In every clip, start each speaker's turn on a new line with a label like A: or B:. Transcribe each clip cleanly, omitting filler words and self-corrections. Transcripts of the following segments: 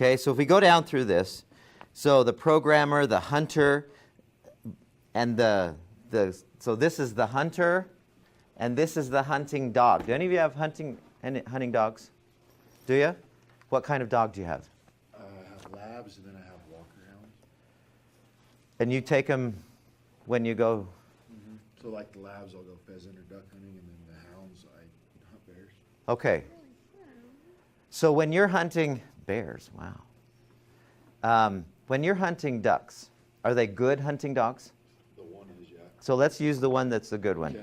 A: Okay, so if we go down through this, so the programmer, the hunter, and so this is the hunter, and this is the hunting dog. Do any of you have hunting dogs? Do you? What kind of dog do you have?
B: I have labs, and then I have walker hounds.
A: And you take them when you go?
B: Mm-hmm. So like the labs, I'll go pheasant or duck hunting, and then the hounds, I hunt bears.
A: Okay. So when you're hunting bears, wow. When you're hunting ducks, are they good hunting dogs?
B: The one is, yeah.
A: So let's use the one that's the good one.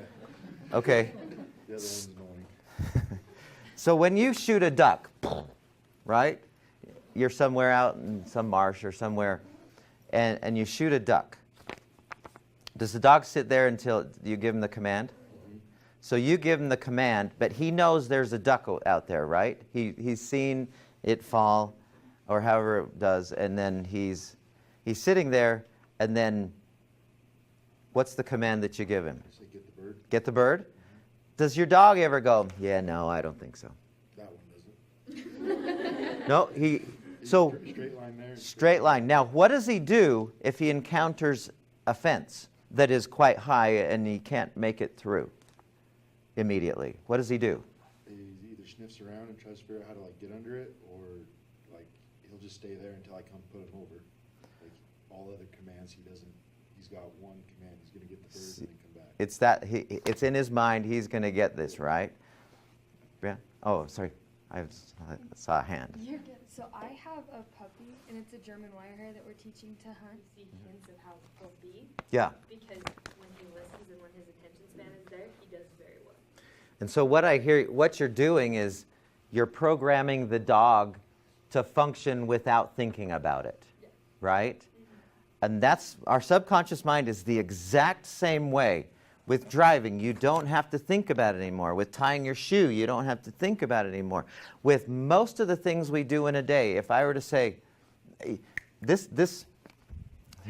A: Okay.
B: The other one's annoying.
A: So when you shoot a duck, right? You're somewhere out in some marsh or somewhere, and you shoot a duck. Does the dog sit there until you give him the command? Mm-hmm. So you give him the command, but he knows there's a duck out there, right? He's seen it fall, or however it does, and then he's sitting there, and then what's the command that you give him?
B: I say get the bird.
A: Get the bird? Mm-hmm. Does your dog ever go, yeah, no, I don't think so?
B: That one doesn't.
A: No, so
B: straight line there.
A: Straight line. Now, what does he do if he encounters a fence that is quite high and he can't make it through immediately? What does he do?
B: He either sniffs around and tries to figure out how to like get under it, or like he'll just stay there until I come put him over. Like all other commands, he's got one command. He's going to get the bird and then come back.
A: It's in his mind. He's going to get this, right? Yeah. Oh, sorry. I saw a hand.
C: You're good. So I have a puppy, and it's a German Wirehair that we're teaching to hunt.
D: See hints of how he'll be.
A: Yeah.
D: Because when he listens and when his attention span is there, he does very well.
A: And so what you're doing is you're programming the dog to function without thinking about it, yeah. Right? Mm-hmm. And that's, our subconscious mind is the exact same way. With driving, you don't have to think about it anymore. With tying your shoe, you don't have to think about it anymore. With most of the things we do in a day, if I were to say, there's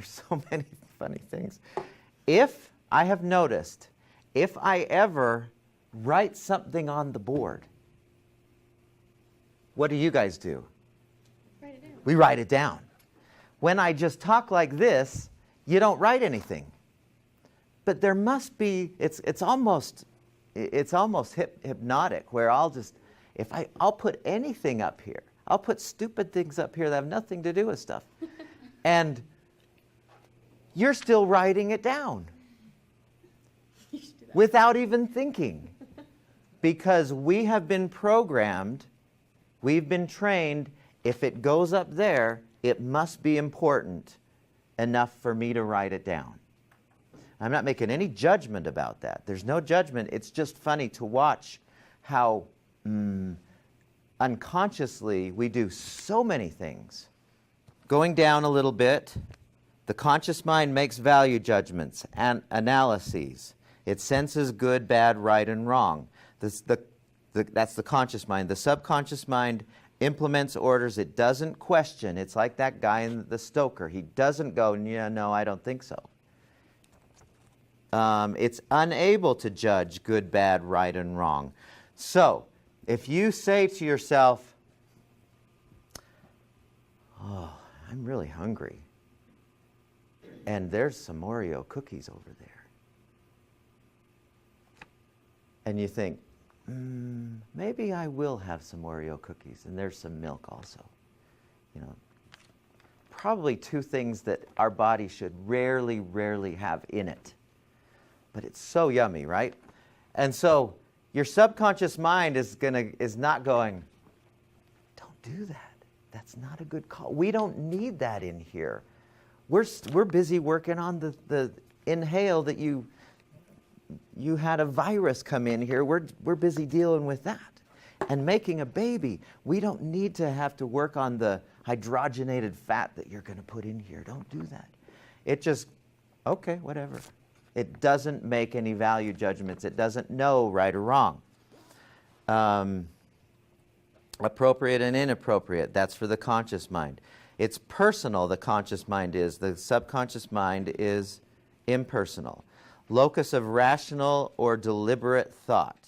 A: so many funny things. If I have noticed, if I ever write something on the board, what do you guys do?
C: Write it down. We
A: write it down. When I just talk like this, you don't write anything. But there must be, it's almost hypnotic, where I'll put anything up here. I'll put stupid things up here that have nothing to do with stuff. And you're still writing it down without even thinking. Because we have been programmed, we've been trained, if it goes up there, it must be important enough for me to write it down. I'm not making any judgment about that. There's no judgment. It's just funny to watch how unconsciously we do so many things. Going down a little bit, the conscious mind makes value judgments and analyses. It senses good, bad, right, and wrong. That's the conscious mind. The subconscious mind implements orders. It doesn't question. It's like that guy in the stoker. He doesn't go, yeah, no, I don't think so. It's unable to judge good, bad, right, and wrong. So, if you say to yourself, oh, I'm really hungry, and there's some Oreo cookies over there, and you think, maybe I will have some Oreo cookies, and there's some milk also. You know, probably two things that our body should rarely have in it. But it's so yummy, right? And so your subconscious mind is not going, don't do that. That's not a good call. We don't need that in here. We're busy working on the inhale that you had a virus come in here. We're busy dealing with that. And making a baby, we don't need to have to work on the hydrogenated fat that you're going to put in here. Don't do that. It just, okay, whatever. It doesn't make any value judgments. It doesn't know right or wrong. Appropriate and inappropriate, that's for the conscious mind. It's personal, the conscious mind is. The subconscious mind is impersonal. Locus of rational or deliberate thought.